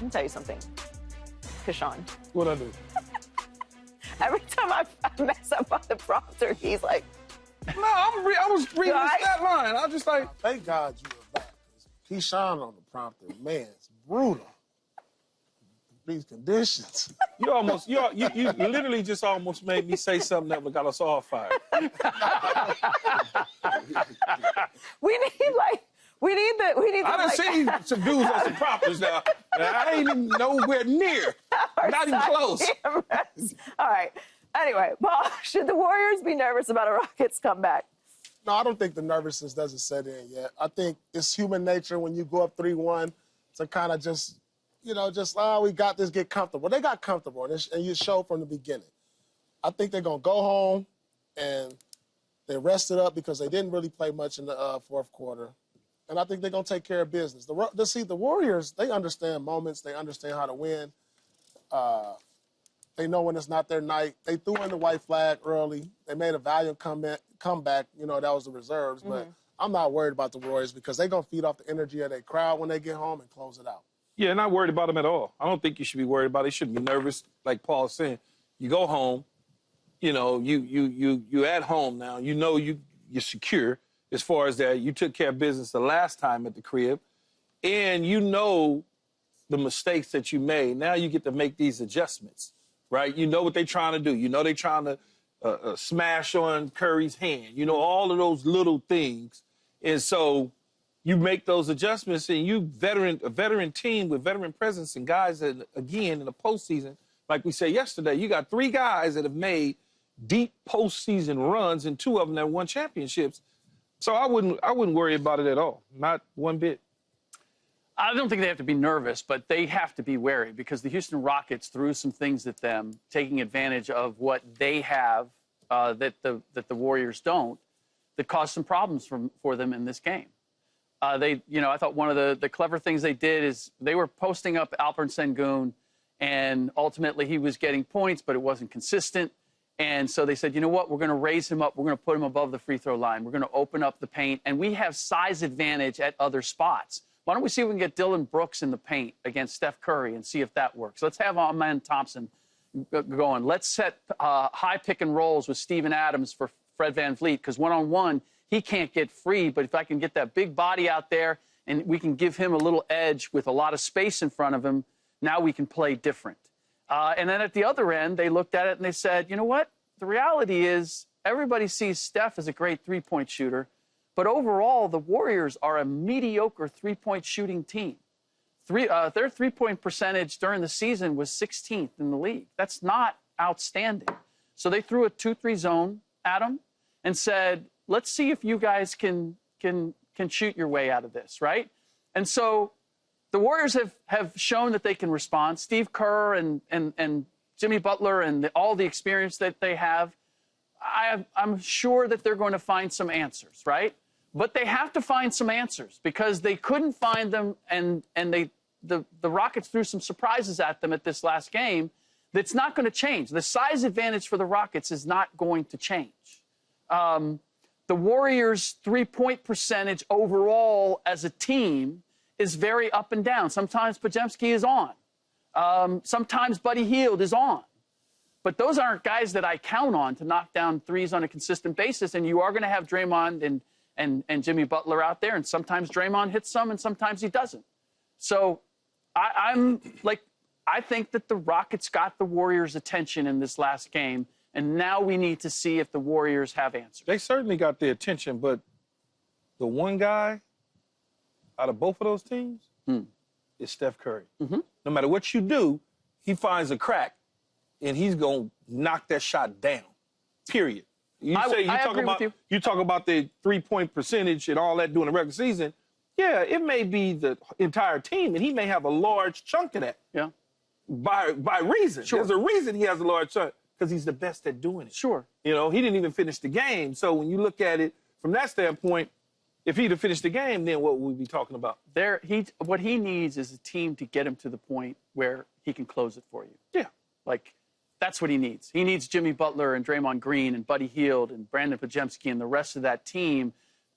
Let me tell you something, Keyshawn. What'd I do? Every time I mess up on the prompter, he's like, No, I was reading the stat line. I was just like, Thank God you were back. Keyshawn on the prompter, man, it's brutal. These conditions. you literally just almost made me say something that got us all fired. we need the. I done seen some dudes on some prompters now, and I ain't even nowhere near. Not even close. All right. Anyway, Paul, should the Warriors be nervous about a Rockets comeback? No, I don't think the nervousness doesn't set in yet. I think it's human nature when you go up 3-1 to kind of just, we got this, get comfortable. They got comfortable, and you showed from the beginning. I think they're going to go home, and they rested up because they didn't really play much in the fourth quarter. And I think they're going to take care of business. The Warriors, they understand moments. They understand how to win. They know when it's not their night. They threw in the white flag early. They made a valiant comeback. That was the reserves. But I'm not worried about the Warriors because they're going to feed off the energy of their crowd when they get home and close it out. Yeah, not worried about them at all. I don't think you should be worried about it. You shouldn't be nervous, like Paul's saying. You go home, you at home now. You're secure as far as that. You took care of business the last time at the crib, and you know the mistakes that you made. Now you get to make these adjustments, right? You know what they're trying to do. You know they're trying to smash on Curry's hand. You know all of those little things, and so you make those adjustments, and a veteran team with veteran presence and guys that, again, in the postseason, like we said yesterday, you got 3 guys that have made deep postseason runs, and 2 of them that won championships. So I wouldn't worry about it at all, not one bit. I don't think they have to be nervous, but they have to be wary because the Houston Rockets threw some things at them, taking advantage of what they have that the Warriors don't, that caused some problems for them in this game. I thought one of the clever things they did is they were posting up Alperen Sengun, and ultimately he was getting points, but it wasn't consistent. And so they said, you know what, we're going to raise him up. We're going to put him above the free throw line. We're going to open up the paint, and we have size advantage at other spots. Why don't we see if we can get Dylan Brooks in the paint against Steph Curry and see if that works? Let's have Amen Thompson going. Let's set high pick and rolls with Steven Adams for Fred VanVleet because one-on-one, he can't get free, but if I can get that big body out there and we can give him a little edge with a lot of space in front of him, now we can play different. And then at the other end, they looked at it and they said, you know what? The reality is everybody sees Steph as a great three-point shooter, but overall, the Warriors are a mediocre three-point shooting team. Their three-point percentage during the season was 16th in the league. That's not outstanding. So they threw a 2-3 zone at them and said, let's see if you guys can shoot your way out of this, right? And so the Warriors have shown that they can respond. Steve Kerr and Jimmy Butler and all the experience that they have, I'm sure that they're going to find some answers, right? But they have to find some answers because they couldn't find them, and the Rockets threw some surprises at them at this last game that's not going to change. The size advantage for the Rockets is not going to change. The Warriors' three-point percentage overall as a team is very up and down. Sometimes Podziemski is on. Sometimes Buddy Hield is on. But those aren't guys that I count on to knock down threes on a consistent basis. And you are going to have Draymond and Jimmy Butler out there. And sometimes Draymond hits some and sometimes he doesn't. So I think that the Rockets got the Warriors' attention in this last game. And now we need to see if the Warriors have answers. They certainly got the attention, but the one guy out of both of those teams is Steph Curry. No matter what you do, he finds a crack, and he's going to knock that shot down, period. You talk about the three-point percentage and all that during the regular season. Yeah, it may be the entire team, and he may have a large chunk of that. Yeah. By reason. Sure. There's a reason he has a large chunk. Because he's the best at doing it. Sure. He didn't even finish the game. So when you look at it from that standpoint, if he'd have finished the game, then what would we be talking about? What he needs is a team to get him to the point where he can close it for you. Yeah. That's what he needs. He needs Jimmy Butler and Draymond Green and Buddy Hield and Brandon Podziemski and the rest of that team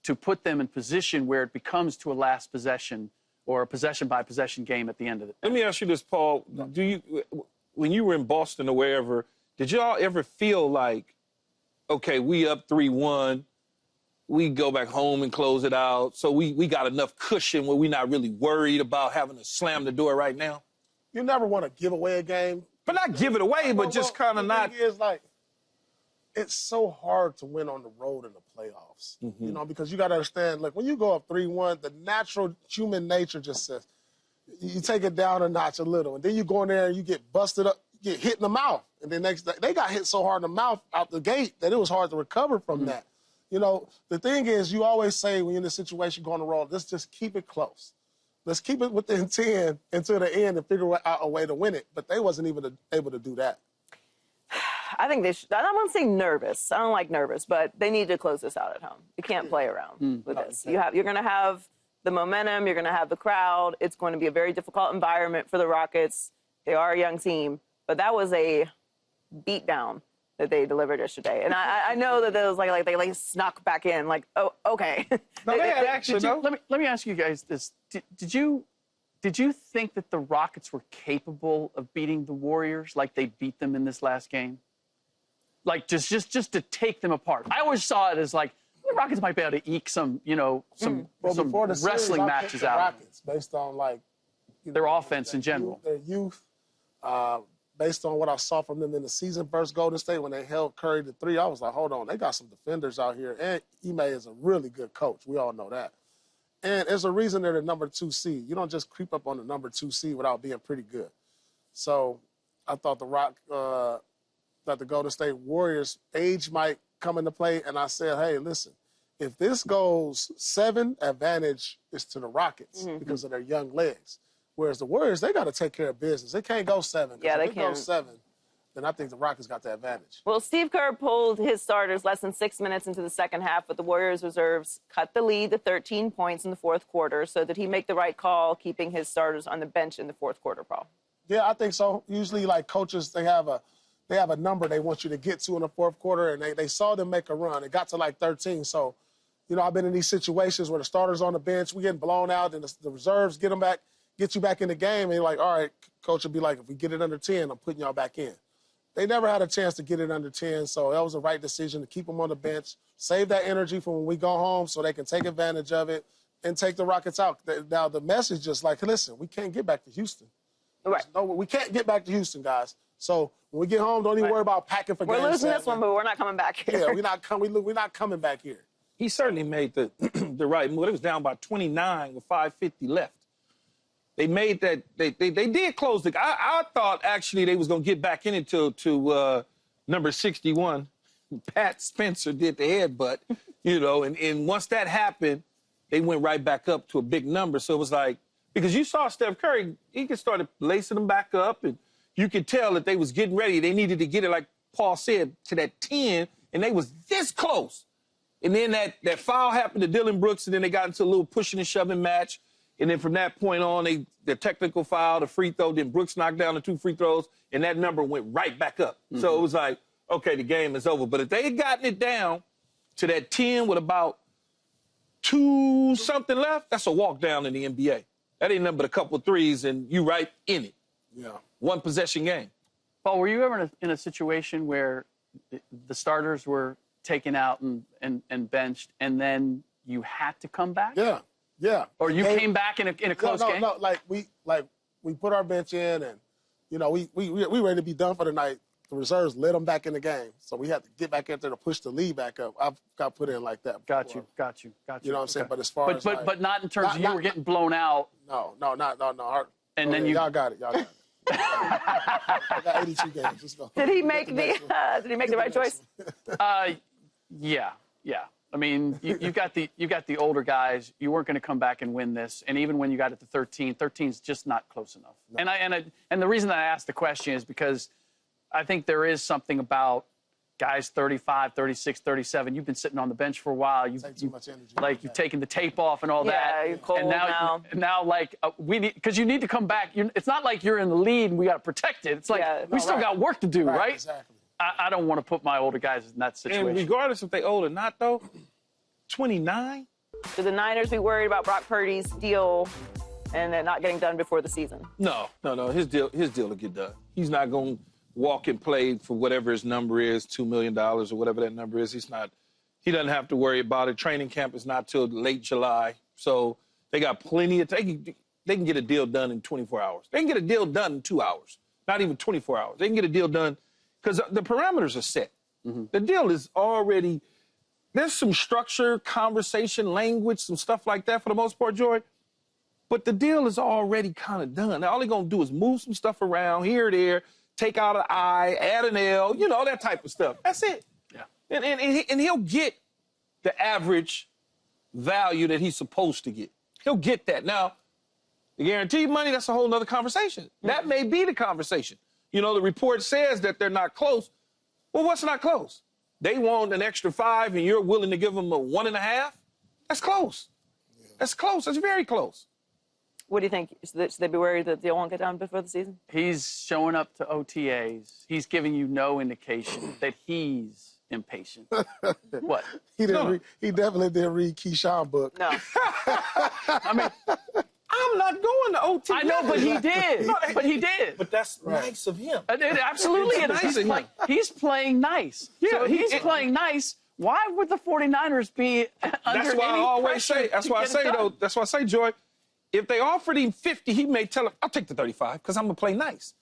to put them in position where it becomes to a last possession or a possession-by-possession game at the end of it. Let me ask you this, Paul. When you were in Boston or wherever, did y'all ever feel like, okay, we up 3-1, we go back home and close it out, so we got enough cushion where we're not really worried about having to slam the door right now? You never want to give away a game. But not give it away, but just kind of not. The thing is, like, it's so hard to win on the road in the playoffs, you know, because you got to understand, like, when you go up 3-1, the natural human nature just says, you take it down a notch a little, and then you go in there and you get busted up, you get hit in the mouth. And then next day, they got hit so hard in the mouth out the gate that it was hard to recover from that. You know, the thing is, you always say when you're in a situation going to roll, let's just keep it close. Let's keep it within 10 until the end and figure out a way to win it. But they wasn't even able to do that. I think they should. I don't want to say nervous. I don't like nervous, but they need to close this out at home. You can't play around with this. You're going to have the momentum. You're going to have the crowd. It's going to be a very difficult environment for the Rockets. They are a young team, but that was a beatdown that they delivered yesterday. And I know that there was like they snuck back in. Like, oh, okay. No, they had action, though. Let me ask you guys this: Did you think that the Rockets were capable of beating the Warriors like they beat them in this last game? Like just to take them apart. I always saw it as like the Rockets might be able to eke some wrestling matches out. Rockets based on like their offense in general, their youth. Based on what I saw from them in the season versus Golden State when they held Curry to 3, I was like, hold on, they got some defenders out here. And Ime is a really good coach. We all know that. And there's a reason they're the number 2 seed. You don't just creep up on the number 2 seed without being pretty good. So I thought that the Golden State Warriors age might come into play. And I said, hey, listen, if this goes 7, advantage is to the Rockets because of their young legs. Whereas the Warriors, they got to take care of business. They can't go 7. Yeah, they can't. If they go 7, then I think the Rockets got the advantage. Well, Steve Kerr pulled his starters less than 6 minutes into the second half, but the Warriors reserves cut the lead to 13 points in the fourth quarter. So did he make the right call keeping his starters on the bench in the fourth quarter, Paul? Yeah, I think so. Usually, like, coaches, they have a number they want you to get to in the fourth quarter, and they saw them make a run. It got to, like, 13. So, you know, I've been in these situations where the starters on the bench, we getting blown out, and the reserves get you back in the game, and you're like, all right, coach will be like, if we get it under 10, I'm putting y'all back in. They never had a chance to get it under 10, so that was the right decision to keep them on the bench, save that energy for when we go home so they can take advantage of it and take the Rockets out. Now, the message is like, listen, we can't get back to Houston. Right. No, we can't get back to Houston, guys. So when we get home, don't even worry about packing for We're game losing 7. this one, but we're not coming back here. Yeah, we're not coming back here. He certainly made the the right move. It was down by 29 with 5:50 left. They made that. They did close the. I thought actually they was gonna get back in it to number 61. Pat Spencer did the headbutt, you know, and once that happened, they went right back up to a big number. So it was like, because you saw Steph Curry, he could started lacing them back up, and you could tell that they was getting ready. They needed to get it, like Paul said, to that 10, and they was this close. And then that foul happened to Dylan Brooks, and then they got into a little pushing and shoving match. And then from that point on, the technical foul, the free throw, then Brooks knocked down the 2 free throws, and that number went right back up. So it was like, okay, the game is over. But if they had gotten it down to that 10 with about 2-something left, that's a walk down in the NBA. That ain't nothing but a couple of threes, and you right in it. Yeah. 1 possession game. Paul, were you ever in a situation where the starters were taken out and benched, and then you had to come back? Yeah. Or you came back in a close game? No. Like we put our bench in, and you know we ready to be done for the night. The reserves let them back in the game, so we had to get back in there to push the lead back up. I've got put in like that before. Got you. You know what I'm saying? Okay. But as far as but not in terms of you were getting blown out. No. And then y'all got it. I got 82 games. Let's go. Did he make the right choice? Yeah. I mean, you got the older guys. You weren't going to come back and win this, and even when you got it to 13, 13's just not close enough. No. And the reason that I asked the question is because I think there is something about guys 35, 36, 37. You've been sitting on the bench for a while. You too much energy. Like you've taken the tape off and all that. Yeah, you're cold and now. Now, like we need, because you need to come back. It's not like you're in the lead and we got to protect it. It's like we still got work to do, right? Exactly. I don't want to put my older guys in that situation. And regardless if they old or not, though, 29? Should the Niners be worried about Brock Purdy's deal and they're not getting done before the season. No. His deal will get done. He's not going to walk and play for whatever his number is, $2 million or whatever that number is. He doesn't have to worry about it. Training camp is not till late July. So they got plenty of time. They can get a deal done in 24 hours. They can get a deal done in 2 hours, not even 24 hours. They can get a deal done because the parameters are set. Mm-hmm. The deal is already, there's some structure, conversation, language, some stuff like that for the most part, Joy. But the deal is already kind of done. Now, all they're going to do is move some stuff around here or there, take out an I, add an L, that type of stuff. That's it. Yeah. And he'll get the average value that he's supposed to get. He'll get that. Now, the guaranteed money, that's a whole nother conversation. Mm-hmm. That may be the conversation. The report says that they're not close. Well, what's not close? They want an extra 5 and you're willing to give them a 1.5? That's close. Yeah. That's close. That's very close. What do you think? Should they be worried that they won't get done before the season? He's showing up to OTAs. He's giving you no indication that he's impatient. What? He definitely didn't read Keyshawn book. No. I mean, I'm not going to OT. I know, but he did. But he did. But that's nice of him. Absolutely, it is. He's playing nice. Yeah, so he's playing nice. Why would the 49ers be under That's why any I always pressure say. That's to why I get it say done? though. That's why I say, Joy. If they offered him 50, he may tell him, "I'll take the 35 because I'm gonna play nice."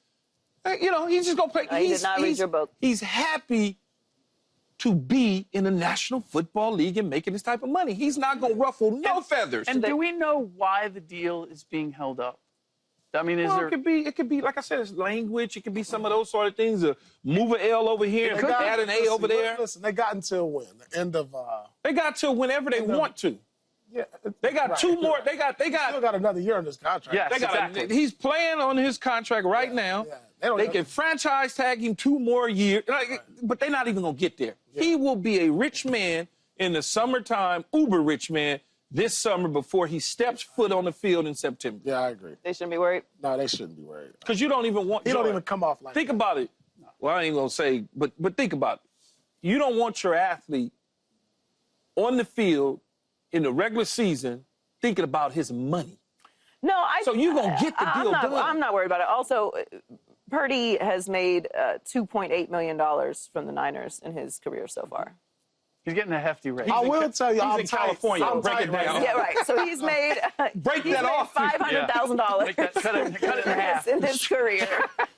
He's just gonna play. He did not read your book. He's happy to be in the National Football League and making this type of money. He's not gonna ruffle no feathers. And do we know why the deal is being held up? I mean, It could be, like I said, it's language. It could be some of those sort of things. Move an L over here and add an A over there. Listen, they got until when? The end of. They got till whenever they want to. Yeah. They got 2 more. They still got another year on this contract. Yes, exactly. He's playing on his contract right now. Yeah. They can franchise tag him 2 more years, but they're not even gonna get there. Yeah. He will be a rich man in the summertime, uber rich man this summer before he steps foot on the field in September. Yeah, I agree. They shouldn't be worried? No, they shouldn't be worried. Because you don't even want. He don't even come off like. Think about it. Well, I ain't gonna say, but think about it. You don't want your athlete on the field in the regular season thinking about his money. No, So you're going to get the deal done. I'm not worried about it. Also, Purdy has made $2.8 million from the Niners in his career so far. He's getting a hefty raise. I will tell you, he's I'm in tight. California. I'm Break tight it right down. now. Yeah, right. So he's made Break that off. $500,000 Cut it in half. in his career.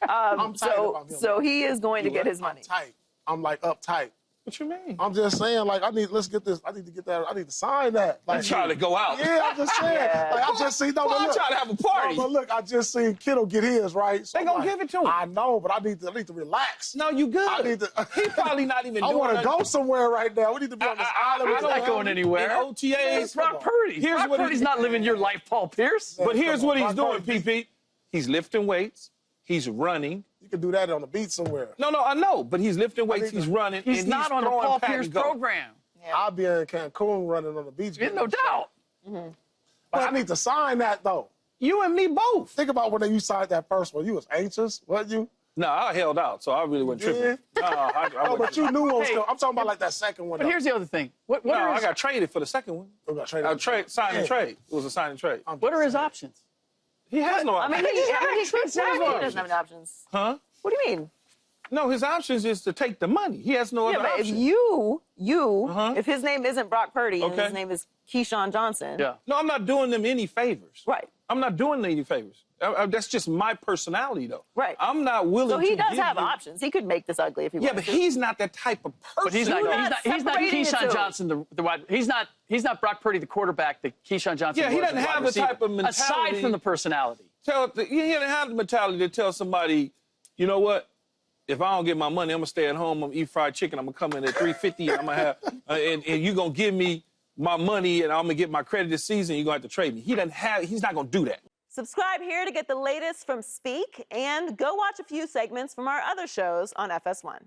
I'm tight about him. So he is going to get his money. I'm tight. I'm like uptight. What you mean? I'm just saying, like, let's get this. I need to get that. I need to sign that. Like, I'm trying to go out. Yeah, I'm just saying. Yeah. Like, I just see. No, I'm trying to have a party. No, but look, I just seen Kittle get his, right? So They gonna give it to him. I know, but I need to relax. No, you good. I need to. He probably not even I doing want to nothing. go somewhere right now. We need to be on this island. He's not going anywhere. In OTAs. It's Brock Purdy. Here's Brock what Purdy's not living your life, Paul Pierce. But here's what he's Brock doing, Purdy. PP. He's lifting weights. He's running. You can do that on the beach somewhere. No, I know, but he's lifting weights. He's running. He's and not on a throwing Paul pack Pierce and go. program. I'll be in Cancun running on the beach. Yeah, no doubt. But I need to sign that though. You and me both. Think about when you signed that first one. You was anxious, wasn't you? No, I held out, so I really wasn't tripping. No, I No, but wasn't. you knew what was Hey. going. I'm talking about like that second one. But here's the other thing. What No, are I his, got traded for the second one. Sign and trade. It was a sign and trade. what are his options? He has no I options. mean, he could say he options. doesn't have any options. Huh? What do you mean? No, his options is to take the money. He has no Yeah, other but if option. if his name isn't Brock Purdy and Okay. his name is Keyshawn Johnson, Yeah. No, I'm not doing them any favors. right. I'm not doing them any favors. That's just my personality, though. Right. I'm not willing So to he does give have you- options. He could make this ugly if he Yeah, wanted but to. he's not that type of person. But he's not separating the Keyshawn two. Johnson, the wide. He's not Brock Purdy, the quarterback, that Keyshawn Johnson Yeah, he was doesn't the wide have the receiver. type of mentality- Aside from the personality. He doesn't have the mentality to tell somebody, you know what? If I don't get my money, I'm gonna stay at home. I'm gonna eat fried chicken. I'm gonna come in at 350. And I'm gonna have, and you're gonna give me my money, and I'm gonna get my credit this season. You're gonna have to trade me. He's not gonna do that. Subscribe here to get the latest from Speak and go watch a few segments from our other shows on FS1.